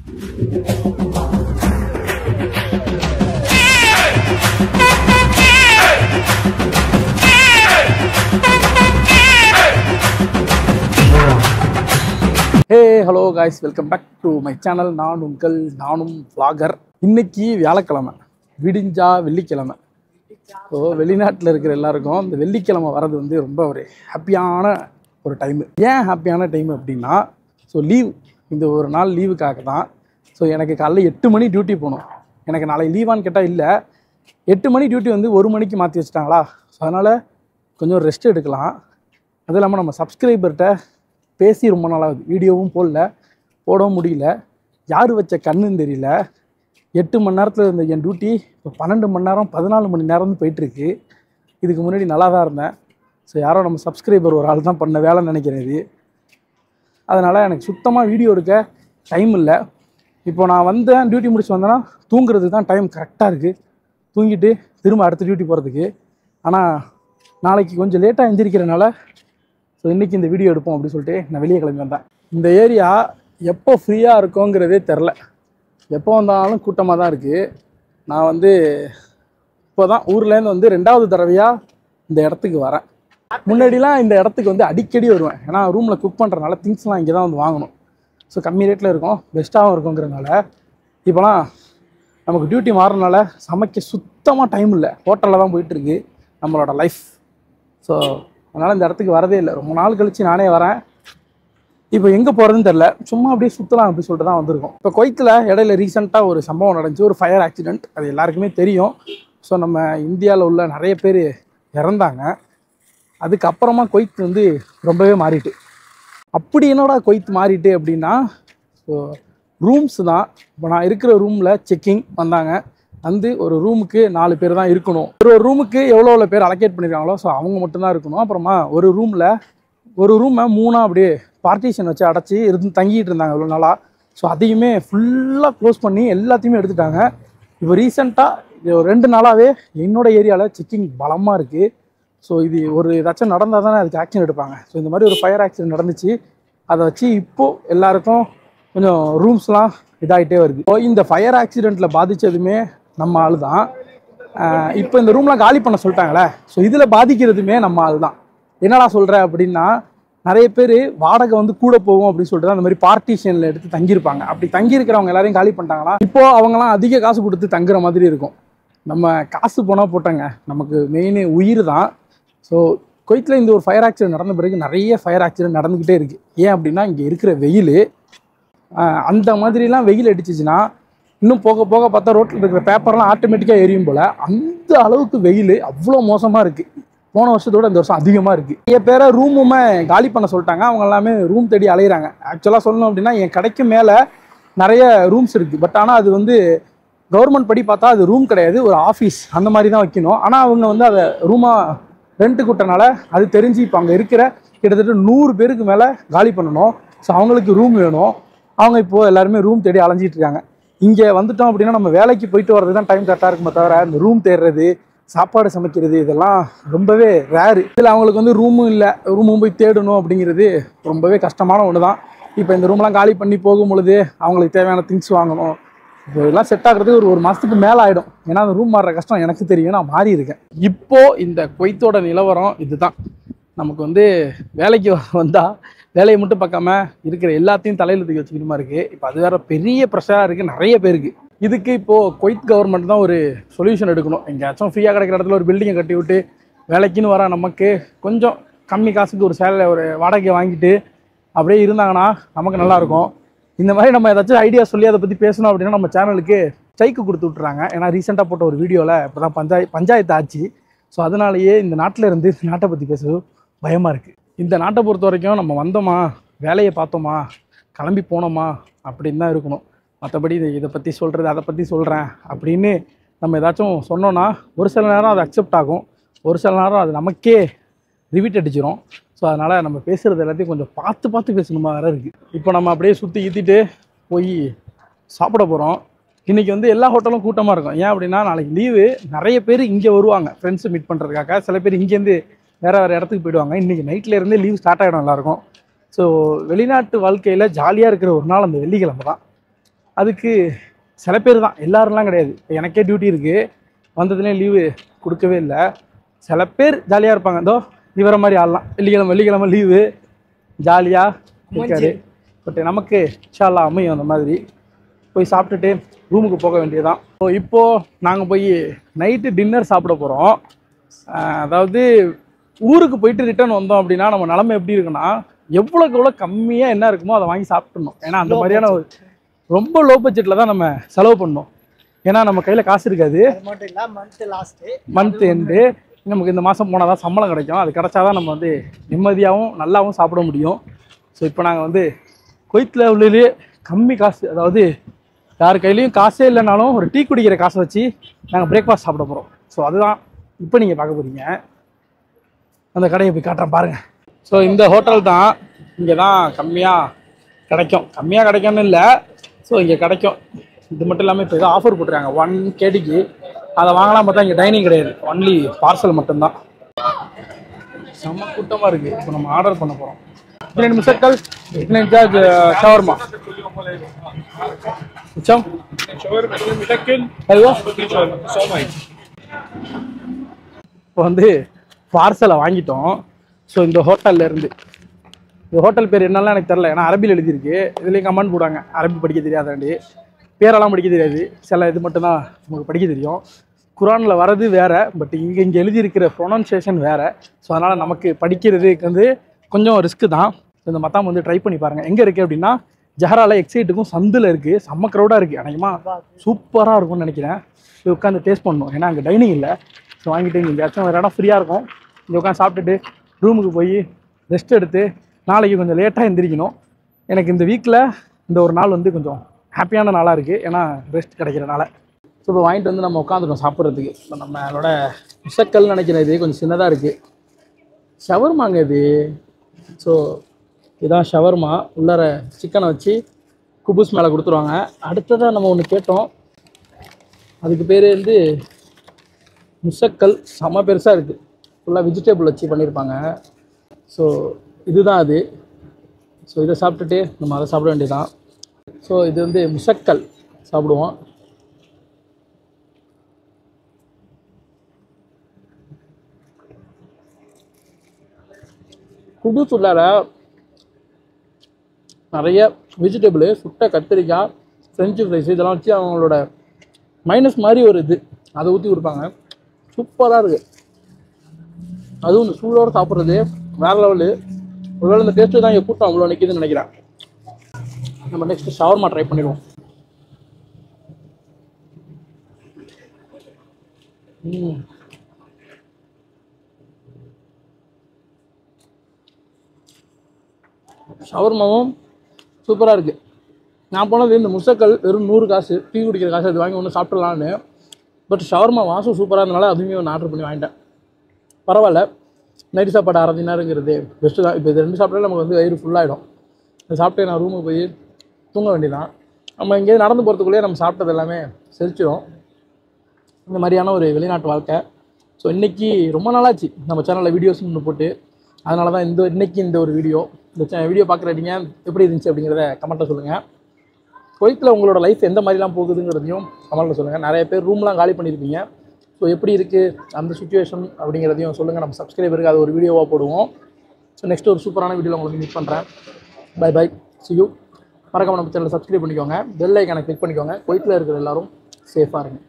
Hey, hello guys, welcome back to my channel. நானும் vlogger. இன்னைக்கு வியாழக்கிழமை விடிஞ்சா வெள்ளிக்கிழமை. ஸோ வெளிநாட்டில் இருக்கிற எல்லாருக்கும் இந்த வெள்ளிக்கிழமை வர்றது வந்து ரொம்ப ஒரு ஹாப்பியான ஒரு டைமு. ஏன் ஹாப்பியான டைம் அப்படின்னா, ஸோ லீவ், இந்த ஒரு நாள் லீவுக்காக தான். ஸோ எனக்கு காலைல 8 மணி டியூட்டி போகணும். எனக்கு நாளைக்கு லீவான்னு கேட்டால் இல்லை, 8 மணி டியூட்டி வந்து 1 மணிக்கு மாற்றி வச்சுட்டாங்களா. ஸோ அதனால் கொஞ்சம் ரெஸ்ட் எடுக்கலாம். அதுவும் இல்லாமல் நம்ம சப்ஸ்கிரைபர்கிட்ட பேசி ரொம்ப நாளாகுது, வீடியோவும் போடவும் முடியல. யார் வச்ச கண்ணுன்னு தெரியல. 8 மணி நேரத்தில் இருந்த என் டியூட்டி இப்போ 12 மணி நேரம் 14 மணி நேரம்னு போயிட்டுருக்கு. இதுக்கு முன்னாடி நல்லா தான் இருந்தேன். ஸோ யாரோ நம்ம சப்ஸ்கிரைபர் ஒரு ஆள் தான் பண்ண வேலைன்னு நினைக்கிறேன் இது. அதனால் எனக்கு சுத்தமாக வீடியோ எடுக்க டைம் இல்லை. இப்போ நான் வந்தேன், டியூட்டி முடிச்சு வந்தேன்னா தூங்குறதுக்கு தான் டைம் கரெக்டாக இருக்குது. தூங்கிட்டு திரும்ப அடுத்த டியூட்டி போகிறதுக்கு. ஆனால் நாளைக்கு கொஞ்சம் லேட்டாக எந்திரிக்கிறனால ஸோ இன்றைக்கி இந்த வீடியோ எடுப்போம் அப்படின்னு சொல்லிட்டு நான் வெளியே கிளம்பி வந்தேன். இந்த ஏரியா எப்போ ஃப்ரீயாக இருக்கோங்கிறதே தெரில. எப்போ வந்தாலும் கூட்டமாக தான் இருக்குது. நான் வந்து இப்போ தான் ஊர்லேருந்து வந்து 2வது தடவையாக இந்த இடத்துக்கு வரேன். முன்னாடிலாம் இந்த இடத்துக்கு வந்து அடிக்கடி வருவேன். ஏன்னா ரூமில் குக் பண்ணுறதுனால திங்ஸ்லாம் இங்கே தான் வந்து வாங்கணும். ஸோ கம்மி ரேட்டில் இருக்கும், பெஸ்ட்டாகவும் இருக்குங்கிறதுனால. இப்போலாம் நமக்கு டியூட்டி மாறுறதுனால சமைக்க சுத்தமாக டைம் இல்லை. ஹோட்டலில் தான் போயிட்டுருக்கு நம்மளோட லைஃப். ஸோ அதனால் இந்த இடத்துக்கு வரதே இல்லை. ரொம்ப நாள் கழித்து நானே வரேன். இப்போ எங்கே போகிறதுன்னு தெரில, சும்மா அப்படியே சுற்றலாம் அப்படின்னு சொல்லிட்டு தான் வந்திருக்கோம். இப்போ குவைத்தில் இடையில ரீசெண்டாக ஒரு சம்பவம் நடந்துச்சு, ஒரு ஃபயர் ஆக்சிடெண்ட். அது எல்லாருக்குமே தெரியும். ஸோ நம்ம இந்தியாவில் உள்ள நிறைய பேர் இறந்தாங்க. அதுக்கப்புறமா குவைத் வந்து ரொம்பவே மாறிட்டு. அப்படி என்னடா குவைத் மாறிட்டு அப்படின்னா, ஸோ ரூம்ஸ் தான். இப்போ நான் இருக்கிற ரூமில் செக்கிங் வந்தாங்க. வந்து ஒரு ரூமுக்கு 4 பேர் தான் இருக்கணும். ஒரு ரூமுக்கு எவ்வளோ பேர் அலோகேட் பண்ணியிருக்காங்களோ ஸோ அவங்க மட்டும்தான் இருக்கணும். அப்புறமா ஒரு ரூமை 3ஆக அப்படியே பார்ட்டிஷன் வச்சு அடைச்சி தங்கிட்டு இருந்தாங்க இவ்வளோ நாளாக. ஸோ அதையுமே ஃபுல்லாக க்ளோஸ் பண்ணி எல்லாத்தையுமே எடுத்துட்டாங்க. இப்போ ரீசெண்டாக ஒரு 2 நாளாகவே என்னோடய ஏரியாவில் செக்கிங் பலமாக இருக்குது. ஸோ இது ஒரு ஏதாச்சும் நடந்தால் தானே அதுக்கு ஆக்ஷன் எடுப்பாங்க. ஸோ இந்த மாதிரி ஒரு ஃபயர் ஆக்சிடென்ட் நடந்துச்சு. அதை வச்சு இப்போது எல்லாருக்கும் கொஞ்சம் ரூம்ஸ்லாம் இதாகிட்டே வருது. ஸோ இந்த ஃபயர் ஆக்சிடெண்ட்டில் பாதித்ததுமே நம்ம ஆள் தான். இப்போ இந்த ரூம்லாம் காலி பண்ண சொல்லிட்டாங்களே, ஸோ இதில் பாதிக்கிறதுமே நம்ம ஆள் தான். என்னடா சொல்கிற அப்படின்னா, நிறைய பேர் வாடகை வந்து கூட போகும் அப்படின்னு சொல்லிட்டு தான் அந்த மாதிரி பார்ட்டிஷனில் எடுத்து தங்கியிருப்பாங்க. அப்படி தங்கியிருக்கிறவங்க எல்லாரையும் காலி பண்ணிட்டாங்கன்னா இப்போது அவங்களாம் அதிக காசு கொடுத்து தங்குற மாதிரி இருக்கும். நம்ம காசு போனால் போட்டாங்க, நமக்கு மெயின் உயிர் தான். ஸோ குவைத்தில் இந்த ஒரு ஃபயர் ஆக்சிடென்ட் நடந்த பிறகு நிறைய ஃபயர் ஆக்சிடென்ட் நடந்துக்கிட்டே இருக்குது. ஏன் அப்படின்னா இங்கே இருக்கிற வெயில், அந்த மாதிரிலாம் வெயில் அடிச்சிச்சுன்னா இன்னும் போக போக பார்த்தா ரோட்டில் இருக்கிற பேப்பர்லாம் ஆட்டோமேட்டிக்காக எரியும் போல். அந்த அளவுக்கு வெயில் அவ்வளோ மோசமாக இருக்குது. போன வருஷத்தோட இந்த வருஷம் அதிகமாக இருக்குது. நிறைய பேரை ரூமுமே காலி பண்ண சொல்லிட்டாங்க. அவங்க எல்லாமே ரூம் தேடி அலையிறாங்க. ஆக்சுவலாக சொல்லணும் அப்படின்னா என் கடைக்கு மேலே நிறைய ரூம்ஸ் இருக்குது. பட் ஆனால் அது வந்து கவர்மெண்ட் படி பார்த்தா அது ரூம் கிடையாது, ஒரு ஆஃபீஸ் அந்த மாதிரி தான் வைக்கணும். ஆனால் அவங்க வந்து அதை ரூமாக ரெண்ட்டு கூட்டனால அது தெரிஞ்சு இப்போ அங்கே இருக்கிற கிட்டத்தட்ட 100 பேருக்கு மேலே காலி பண்ணணும். ஸோ அவங்களுக்கு ரூம் வேணும். அவங்க இப்போது எல்லாருமே ரூம் தேடி அலைஞ்சிட்டு இருக்காங்க. இங்கே வந்துட்டோம் அப்படின்னா நம்ம வேலைக்கு போயிட்டு வர்றது தான் டைம் கரெக்டாக இருக்குமே தவிர இந்த ரூம் தேடுறது, சாப்பாடு சமைக்கிறது இதெல்லாம் ரொம்பவே ரேரு. இதில் அவங்களுக்கு வந்து ரூமும் இல்லை, ரூமும் போய் தேடணும் அப்படிங்கிறது ரொம்பவே கஷ்டமான ஒன்று தான். இப்போ இந்த ரூம்லாம் காலி பண்ணி போகும் பொழுது அவங்களுக்கு தேவையான திங்ஸ் வாங்கணும். இப்போ இதெல்லாம் செட் ஆகிறதுக்கு ஒரு மாதத்துக்கு மேலே ஆகிடும். ஏன்னா அந்த ரூம் மாறுற கஷ்டம் எனக்கு தெரியும், நான் மாறி இருக்கேன். இப்போது இந்த குவைத்தோட நிலவரம் இதுதான். நமக்கு வந்து வேலைக்கு வந்தால் வேலையை மட்டும் பார்க்காம இருக்கிற எல்லாத்தையும் தலையில் தூக்கி வச்சுக்கிட்டுமா இருக்குது. இப்போ அது வேறு பெரிய ப்ரெஷராக இருக்குது நிறைய பேருக்கு. இதுக்கு இப்போது குவைத் கவர்மெண்ட் தான் ஒரு சொல்யூஷன் எடுக்கணும். எங்கேயாச்சும் ஃப்ரீயாக கிடைக்கிற இடத்துல ஒரு பில்டிங்கை கட்டி விட்டு வேலைக்குன்னு வர நமக்கு கொஞ்சம் கம்மி காசுக்கு ஒரு ஒரு வாடகை வாங்கிட்டு அப்படியே இருந்தாங்கன்னா நமக்கு நல்லாயிருக்கும். இந்த மாதிரி நம்ம ஏதாச்சும் ஐடியா சொல்லி அதை பற்றி பேசணும் அப்படின்னா நம்ம சேனலுக்கு ஸ்ட்ரைக்கு கொடுத்து விட்றாங்க. ஏன்னா ரீசெண்டாக போட்ட ஒரு வீடியோவில் இப்போ தான் பஞ்சாயத்து ஆச்சு. ஸோ அதனாலேயே இந்த நாட்டில் இருந்து இந்த நாட்டை பற்றி பேசுறது பயமாக இருக்குது. இந்த நாட்டை பொறுத்த வரைக்கும் நம்ம வந்தோமா, வேலையை பார்த்தோமா, கிளம்பி போனோமா அப்படின்னு தான் இருக்கணும். மற்றபடி இதை பற்றி சொல்கிறது, அதை பற்றி சொல்கிறேன் அப்படின்னு நம்ம ஏதாச்சும் சொன்னோன்னா ஒரு சில நேரம் அது அக்செப்ட் ஆகும், ஒரு சில நேரம் அது நமக்கே ரிவீட் அடிச்சிடும். ஸோ அதனால் நம்ம பேசுகிறது எல்லாத்தையும் கொஞ்சம் பார்த்து பேசணுமா வேறு இருக்குது. இப்போ நம்ம அப்படியே சுற்றி ஈத்திட்டு போய் சாப்பிட போகிறோம். இன்றைக்கி வந்து எல்லா ஹோட்டலும் கூட்டமாக இருக்கும். ஏன் அப்படின்னா நாளைக்கு லீவு, நிறைய பேர் இங்கே வருவாங்க ஃப்ரெண்ட்ஸை மீட் பண்ணுறதுக்காக. சில பேர் இங்கேருந்து வேறு இடத்துக்கு போயிடுவாங்க. இன்றைக்கி நைட்லேருந்தே லீவ் ஸ்டார்ட் ஆகிடும் எல்லாருக்கும். ஸோ வெளிநாட்டு வாழ்க்கையில் ஜாலியாக இருக்கிற ஒரு நாள் அந்த வெள்ளிக்கிழமை தான். அதுக்கு சில பேர் தான், எல்லாரும்லாம் கிடையாது. இப்போ எனக்கே டியூட்டி இருக்குது, வந்ததுலேயும் லீவு கொடுக்கவே இல்லை. சில பேர் ஜாலியாக இருப்பாங்க. இதோ இவரை மாதிரி ஆடலாம், வெள்ளிக்கிழமை லீவு ஜாலியாக இருக்காரு. பட் நமக்கு இன்ஷா அல்லாஹ் அமையும் அந்த மாதிரி. போய் சாப்பிட்டுட்டு ரூமுக்கு போக வேண்டியதுதான். ஸோ இப்போது நாங்கள் போய் நைட்டு டின்னர் சாப்பிட போகிறோம். அதாவது ஊருக்கு போயிட்டு ரிட்டர்ன் வந்தோம் அப்படின்னா நம்ம நிலமை எப்படி இருக்குன்னா, எவ்வளோக்கு எவ்வளோ கம்மியாக என்ன இருக்குமோ அதை வாங்கி சாப்பிட்ணும். ஏன்னா அந்த மாதிரியான ஒரு ரொம்ப லோ பட்ஜெட்டில் தான் நம்ம செலவு பண்ணணும். ஏன்னா நம்ம கையில் காசு இருக்காது. மந்த் எண்டு நமக்கு இந்த மாதம் போனால் தான் சம்பளம் கிடைக்கும். அது கிடச்சாதான் நம்ம வந்து நிம்மதியாகவும் நல்லாவும் சாப்பிட முடியும். ஸோ இப்போ நாங்கள் வந்து குவைத்தில் உள்ளே கம்மி காசு, அதாவது யார் கையிலையும் காசே இல்லைனாலும் ஒரு டீ குடிக்கிற காசை வச்சு நாங்கள் பிரேக்ஃபாஸ்ட் சாப்பிட போகிறோம். ஸோ அதுதான் இப்போ நீங்கள் பார்க்க போகிறீங்க. அந்த கடையை போய் காட்டுறேன் பாருங்கள். ஸோ இந்த ஹோட்டல் தான், இங்கே தான் கம்மியாக கிடைக்கும்னு இல்லை. ஸோ இங்கே கிடைக்கும். இது மட்டும் இல்லாமல் இப்போ ஏதோ ஆஃபர் போட்டுருக்காங்க 1 KGக்கு. அதை வாங்கலாம் பார்த்தா இங்கே டைனிங் கிடையாது, ஒன்லி பார்சல் மட்டும்தான். செம்ம கூட்டமாக இருக்குது. இப்போ நம்ம ஆர்டர் பண்ண போகிறோம். 2 مسكل 2 دجاج شاورما. كم؟ شاورما 2 مسكل. ايوه. شاورما. இப்போ வந்து பார்சலை வாங்கிட்டோம். ஸோ இந்த ஹோட்டல்ல இருந்து, இந்த ஹோட்டல் பேர் என்னெல்லாம் எனக்கு தெரில, ஏன்னா அரபியில் எழுதியிருக்கு. இதுலேயும் கமெண்ட் போடுவாங்க அரபி படிக்க தெரியாதாண்டி. பேரெல்லாம் படிக்க தெரியாது, சில இது மட்டும்தான் நமக்கு படிக்க தெரியும். குரானில் வர்றது வேறு, பட் இங்கே எழுதியிருக்கிற ப்ரொனன்சியேஷன் வேறு. ஸோ அதனால் நமக்கு படிக்கிறதுக்கு வந்து கொஞ்சம் ரிஸ்க்கு தான். இந்த மத்தாம் வந்து ட்ரை பண்ணி பாருங்கள். எங்கே இருக்குது அப்படின்னா ஜஹரால எக்ஸைட்டுக்கும் சந்தில் இருக்குது. செம்ம க்ரௌடாக இருக்குது. அநேகமாக சூப்பராக இருக்கும்னு நினைக்கிறேன். இது உட்காந்து டேஸ்ட் பண்ணணும், ஏன்னா அங்கே டைனிங் இல்லை. ஸோ வாங்கிட்டு இங்கே எங்கேயாச்சும் ஒரு இடம் ஃப்ரீயாக இருக்கும், இங்கே உட்காந்து சாப்பிட்டுட்டு ரூமுக்கு போய் ரெஸ்ட் எடுத்து நாளைக்கு கொஞ்சம் லேட்டாக எந்திரிக்கணும். எனக்கு இந்த வீக்கில் இந்த ஒரு நாள் வந்து கொஞ்சம் ஹாப்பியான நாளாக இருக்குது, ஏன்னா ரெஸ்ட் கிடைக்கிறனால. ஸோ இப்போ வாங்கிட்டு வந்து நம்ம உட்காந்துட்டோம் சாப்பிட்றதுக்கு. இப்போ நம்மளோட முசக்கல்னு நினைக்கிறேன், இது கொஞ்சம் சின்னதாக இருக்குது. ஷவர்மாங்க இது. ஸோ இதுதான் ஷவர்மா. உள்ளார சிக்கனை வச்சு குபூஸ் மேலே கொடுத்துருவாங்க. அடுத்ததாக நம்ம ஒன்று கேட்டோம், அதுக்கு பேர் வந்து முசக்கல். செம்ம பெருசாக இருக்குது, ஃபுல்லாக வெஜிடபிள் வச்சு பண்ணியிருப்பாங்க. ஸோ இதுதான் அது. ஸோ இதை சாப்பிட்டுட்டு நம்ம அதை சாப்பிட வேண்டியதுதான். ஸோ இது வந்து முசக்கல் சாப்பிடுவோம். குபூஸ் உள்ளார நிறைய வெஜிடபிள், சுட்ட கத்திரிக்காய், ஃப்ரெஞ்சு ஃப்ரைஸ் இதெல்லாம் வச்சு அவங்களோட மைனஸ் மாதிரி ஒரு இது அதை ஊற்றி கொடுப்பாங்க. சூப்பராக இருக்குது. அதுவும் இந்த சூடோடு சாப்பிட்றது வேறு லெவலு. ஒருவேளை இந்த டேஸ்ட்டு தான் இங்கே கூட்டம் அவ்வளோ நிற்கிதுன்னு நினைக்கிறேன். நம்ம நெக்ஸ்ட்டு ஷவர்மா ட்ரை பண்ணிடுவோம். ஷவர்மாவும் சூப்பராக இருக்குது. நான் போனது இந்த முசக்கல் வெறும் 100 காசு, டீ குடிக்கிற காசு, அது வாங்கி ஒன்று சாப்பிட்லான்னு. பட் ஷவர்மா வாசம் சூப்பராக இருந்தனால அதுவுமே ஒன்று ஆர்டர் பண்ணி வாங்கிட்டேன். பரவாயில்ல, நைட்டு சாப்பாடு 1/2 தினாருங்கிறது பெஸ்ட்டு தான். இப்போ இது 2 சாப்பிட்டாலே நமக்கு வந்து வயிறு ஃபுல்லாகிடும். இதை சாப்பிட்டு நான் ரூமுக்கு போய் தூங்க வேண்டியதான். நம்ம இங்கேயே நடந்து போகிறதுக்குள்ளேயே நம்ம சாப்பிட்டது எல்லாமே செரிச்சிடும். இந்த மாதிரியான ஒரு வெளிநாட்டு வாழ்க்கை. ஸோ இன்றைக்கி ரொம்ப நாளாச்சு நம்ம சேனலில் வீடியோஸ் ஒன்று போட்டு, அதனால தான் இன்றைக்கி இந்த ஒரு வீடியோ. இந்த வீடியோ பார்க்குறீங்க எப்படி இருந்துச்சு அப்படிங்கிறத கமெண்ட்டில் சொல்லுங்கள். குவைத்தில் உங்களோட லைஃப் எந்த மாதிரிலாம் போகுதுங்கிறதையும் கமெண்ட்டில் சொல்லுங்கள். நிறைய பேர் ரூம்லாம் காலி பண்ணியிருப்பீங்க. ஸோ எப்படி இருக்குது அந்த சுச்சுவேஷன் அப்படிங்கிறதையும் சொல்லுங்கள். நம்ம சப்ஸ்கிரைபருக்கு அது ஒரு வீடியோவாக போடுவோம். ஸோ நெக்ஸ்ட் ஒரு சூப்பரான வீடியோவில் உங்களுக்கு மீட் பண்ணுறேன். Bye bye, see you. மறக்காம நம்ம சேனலை சப்ஸ்கிரைப் பண்ணிக்கோங்க, பெல் ஐக்கானை கிளிக் பண்ணிக்கோங்க. குவைத்தில் இருக்கிற எல்லோரும் சேஃபாக இருங்க.